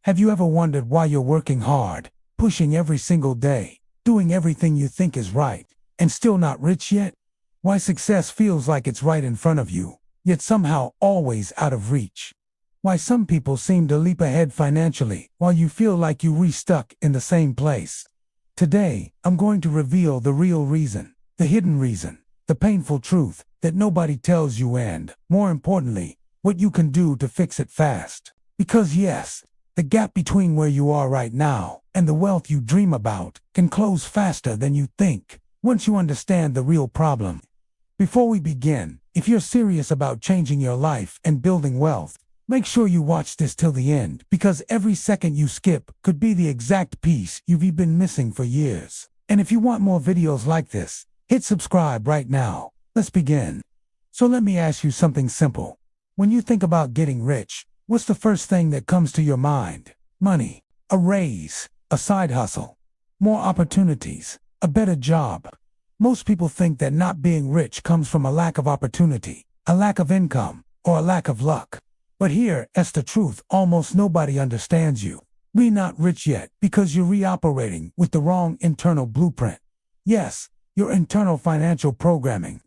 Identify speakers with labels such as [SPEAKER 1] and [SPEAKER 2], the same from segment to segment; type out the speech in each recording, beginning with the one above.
[SPEAKER 1] Have you ever wondered why you're working hard, pushing every single day, doing everything you think is right, and still not rich yet? Why success feels like it's right in front of you, yet somehow always out of reach? Why some people seem to leap ahead financially while you feel like you're stuck in the same place? Today, I'm going to reveal the real reason, the hidden reason, the painful truth that nobody tells you, and, more importantly, what you can do to fix it fast. Because yes, the gap between where you are right now and the wealth you dream about can close faster than you think once you understand the real problem. Before we begin, if you're serious about changing your life and building wealth, make sure you watch this till the end, because every second you skip could be the exact piece you've been missing for years. And if you want more videos like this, hit subscribe right now. Let's begin. So let me ask you something simple. When you think about getting rich, what's the first thing that comes to your mind? Money, a raise, a side hustle, more opportunities, a better job. Most people think that not being rich comes from a lack of opportunity, a lack of income, or a lack of luck. But here's the truth: almost nobody understands you. We're not rich yet because you're reoperating with the wrong internal blueprint. Yes, your internal financial programming,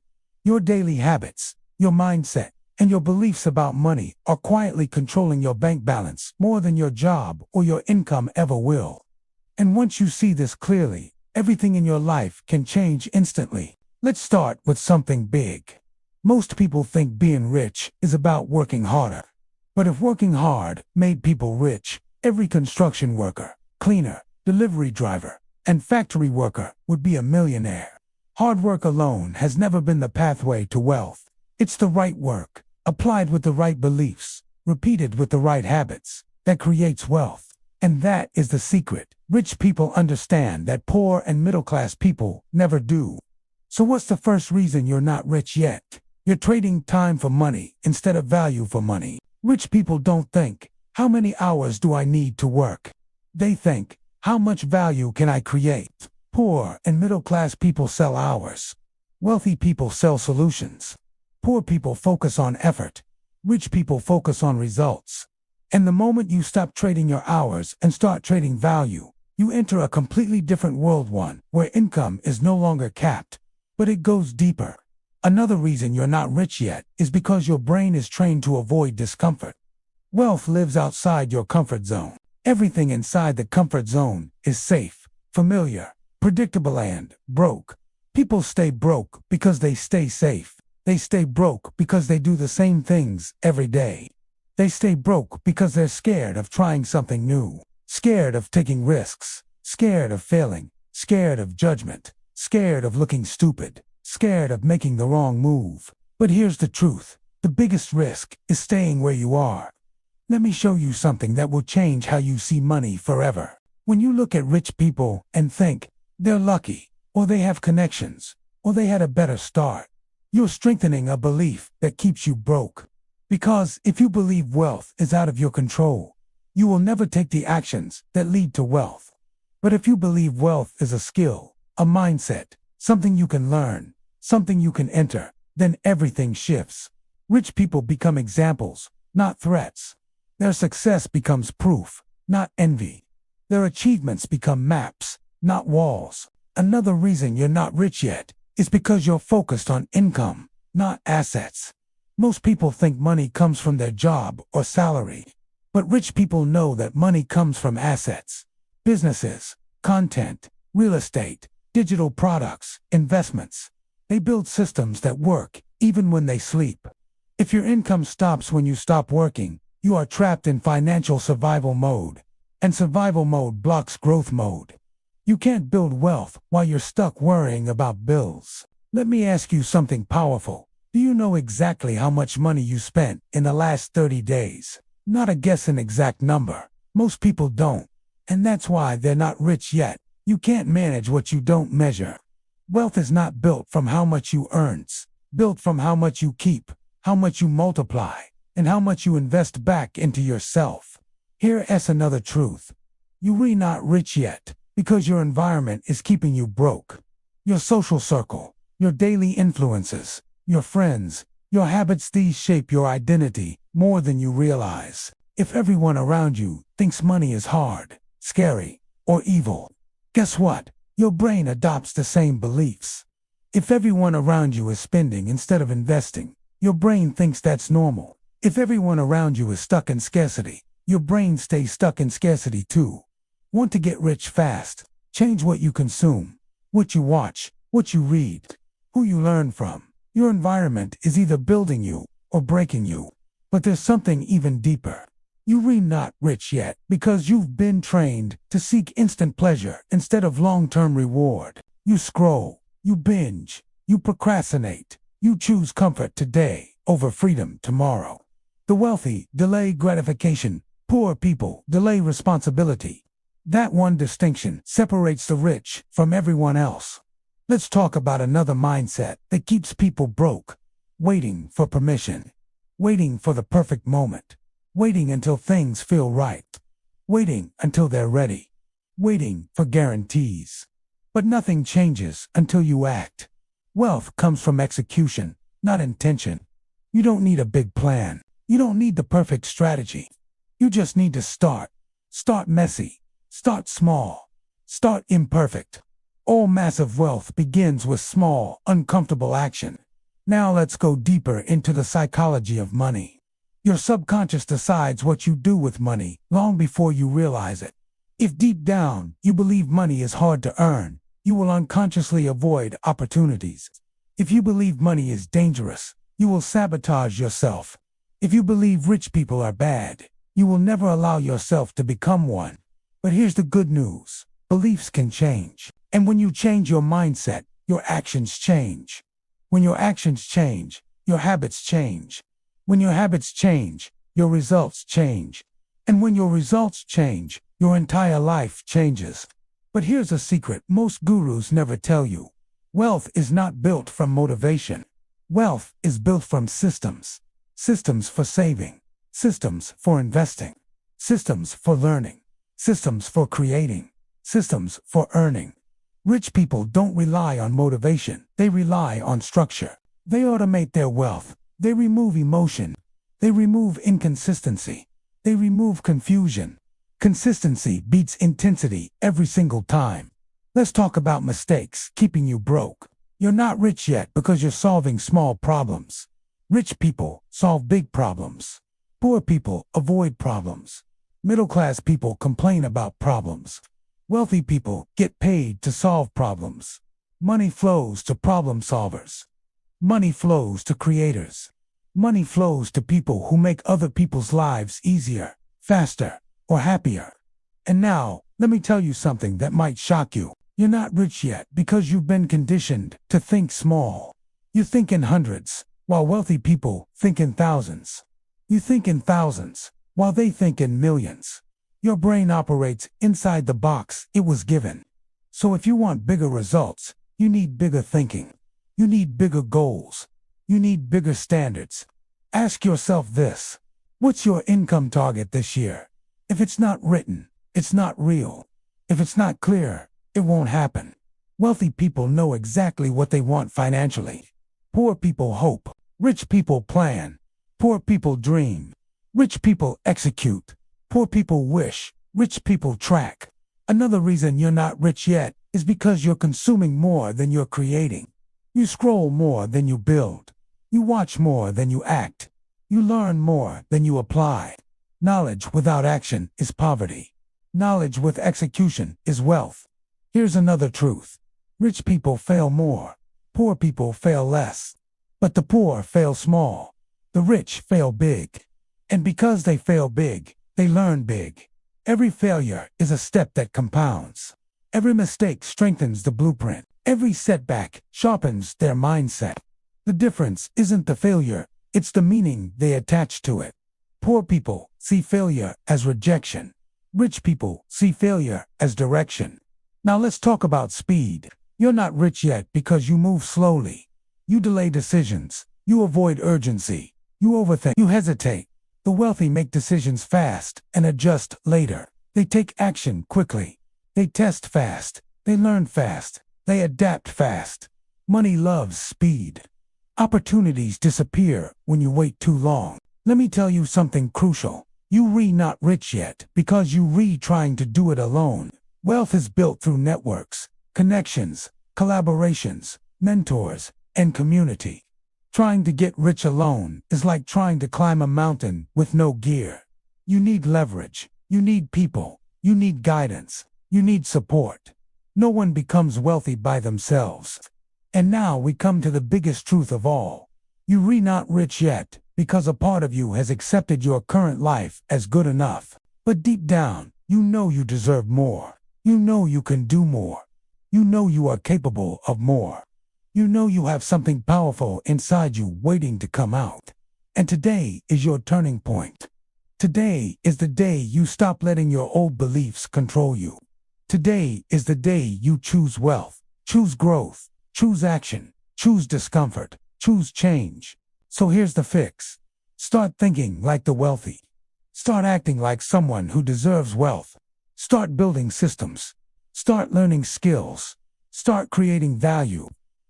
[SPEAKER 1] your daily habits, your mindset, and your beliefs about money are quietly controlling your bank balance more than your job or your income ever will. And once you see this clearly, everything in your life can change instantly. Let's start with something big. Most people think being rich is about working harder. But if working hard made people rich, every construction worker, cleaner, delivery driver, and factory worker would be a millionaire. Hard work alone has never been the pathway to wealth. It's the right work, applied with the right beliefs, repeated with the right habits, that creates wealth. And that is the secret rich people understand that poor and middle-class people never do. So what's the first reason you're not rich yet? You're trading time for money instead of value for money. Rich people don't think, how many hours do I need to work? They think, how much value can I create? Poor and middle-class people sell hours. Wealthy people sell solutions. Poor people focus on effort. Rich people focus on results. And the moment you stop trading your hours and start trading value, you enter a completely different world, one where income is no longer capped, but it goes deeper. Another reason you're not rich yet is because your brain is trained to avoid discomfort. Wealth lives outside your comfort zone. Everything inside the comfort zone is safe, familiar, predictable, and broke. People stay broke because they stay safe. They stay broke because they do the same things every day. They stay broke because they're scared of trying something new, scared of taking risks, scared of failing, scared of judgment, scared of looking stupid, scared of making the wrong move. But here's the truth: the biggest risk is staying where you are. Let me show you something that will change how you see money forever. When you look at rich people and think they're lucky, or they have connections, or they had a better start, you're strengthening a belief that keeps you broke. Because if you believe wealth is out of your control, you will never take the actions that lead to wealth. But if you believe wealth is a skill, a mindset, something you can learn, something you can enter, then everything shifts. Rich people become examples, not threats. Their success becomes proof, not envy. Their achievements become maps, not walls. Another reason you're not rich yet is because you're focused on income, not assets. Most people think money comes from their job or salary. But rich people know that money comes from assets, businesses, content, real estate, digital products, investments. They build systems that work even when they sleep. If your income stops when you stop working, you are trapped in financial survival mode. And survival mode blocks growth mode. You can't build wealth while you're stuck worrying about bills. Let me ask you something powerful. Do you know exactly how much money you spent in the last 30 days? Not a guess an exact number. Most people don't. And that's why they're not rich yet. You can't manage what you don't measure. Wealth is not built from how much you earn. It's built from how much you keep, how much you multiply, and how much you invest back into yourself. Here's another truth. You're not rich yet because your environment is keeping you broke. Your social circle, your daily influences, your friends, your habits, these shape your identity more than you realize. If everyone around you thinks money is hard, scary, or evil, guess what? Your brain adopts the same beliefs. If everyone around you is spending instead of investing, your brain thinks that's normal. If everyone around you is stuck in scarcity, your brain stays stuck in scarcity too. Want to get rich fast? Change what you consume, what you watch, what you read, who you learn from. Your environment is either building you or breaking you. But there's something even deeper. You're not rich yet because you've been trained to seek instant pleasure instead of long-term reward. You scroll, you binge, you procrastinate, you choose comfort today over freedom tomorrow. The wealthy delay gratification, poor people delay responsibility. That one distinction separates the rich from everyone else. Let's talk about another mindset that keeps people broke. Waiting for permission. Waiting for the perfect moment. Waiting until things feel right. Waiting until they're ready. Waiting for guarantees. But nothing changes until you act. Wealth comes from execution, not intention. You don't need a big plan. You don't need the perfect strategy. You just need to start. Start messy. Start small. Start imperfect. All massive wealth begins with small, uncomfortable action. Now let's go deeper into the psychology of money. Your subconscious decides what you do with money long before you realize it. If deep down you believe money is hard to earn, you will unconsciously avoid opportunities. If you believe money is dangerous, you will sabotage yourself. If you believe rich people are bad, you will never allow yourself to become one. But here's the good news. Beliefs can change. And when you change your mindset, your actions change. When your actions change, your habits change. When your habits change, your results change. And when your results change, your entire life changes. But here's a secret most gurus never tell you. Wealth is not built from motivation. Wealth is built from systems. Systems for saving. Systems for investing. Systems for learning. Systems for creating. Systems for earning. Rich people don't rely on motivation. They rely on structure. They automate their wealth. They remove emotion. They remove inconsistency. They remove confusion. Consistency beats intensity every single time. Let's talk about mistakes keeping you broke. You're not rich yet because you're solving small problems. Rich people solve big problems. Poor people avoid problems. Middle-class people complain about problems. Wealthy people get paid to solve problems. Money flows to problem solvers. Money flows to creators. Money flows to people who make other people's lives easier, faster, or happier. And now, let me tell you something that might shock you. You're not rich yet because you've been conditioned to think small. You think in hundreds, while wealthy people think in thousands. You think in thousands, while they think in millions. Your brain operates inside the box it was given. So if you want bigger results, you need bigger thinking. You need bigger goals. You need bigger standards. Ask yourself this. What's your income target this year? If it's not written, it's not real. If it's not clear, it won't happen. Wealthy people know exactly what they want financially. Poor people hope. Rich people plan. Poor people dream. Rich people execute. Poor people wish. Rich people track. Another reason you're not rich yet is because you're consuming more than you're creating. You scroll more than you build. You watch more than you act. You learn more than you apply. Knowledge without action is poverty. Knowledge with execution is wealth. Here's another truth. Rich people fail more. Poor people fail less. But the poor fail small. The rich fail big. And because they fail big, they learn big. Every failure is a step that compounds. Every mistake strengthens the blueprint. Every setback sharpens their mindset. The difference isn't the failure, it's the meaning they attach to it. Poor people see failure as rejection. Rich people see failure as direction. Now let's talk about speed. You're not rich yet because you move slowly. You delay decisions. You avoid urgency. You overthink. You hesitate. The wealthy make decisions fast and adjust later. They take action quickly. They test fast. They learn fast. They adapt fast. Money loves speed. Opportunities disappear when you wait too long. Let me tell you something crucial. You not rich yet because you trying to do it alone. Wealth is built through networks, connections, collaborations, mentors, and community. Trying to get rich alone is like trying to climb a mountain with no gear. You need leverage, you need people, you need guidance, you need support. No one becomes wealthy by themselves. And now we come to the biggest truth of all. You not rich yet because a part of you has accepted your current life as good enough. But deep down, you know you deserve more. You know you can do more. You know you are capable of more. You know you have something powerful inside you waiting to come out. And today is your turning point. Today is the day you stop letting your old beliefs control you. Today is the day you choose wealth, choose growth, choose action, choose discomfort, choose change. So here's the fix. Start thinking like the wealthy. Start acting like someone who deserves wealth. Start building systems. Start learning skills. Start creating value.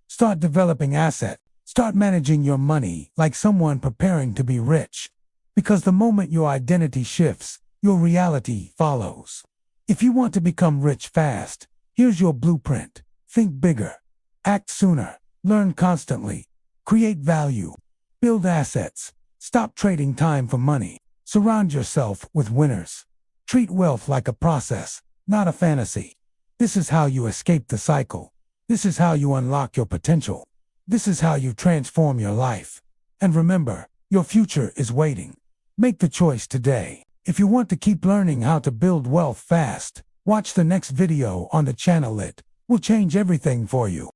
[SPEAKER 1] Start developing assets. Start managing your money like someone preparing to be rich. Because the moment your identity shifts, your reality follows. If you want to become rich fast, here's your blueprint. Think bigger. Act sooner. Learn constantly. Create value. Build assets. Stop trading time for money. Surround yourself with winners. Treat wealth like a process, not a fantasy. This is how you escape the cycle. This is how you unlock your potential. This is how you transform your life. And remember, your future is waiting. Make the choice today. If you want to keep learning how to build wealth fast, watch the next video on the channel. It will change everything for you.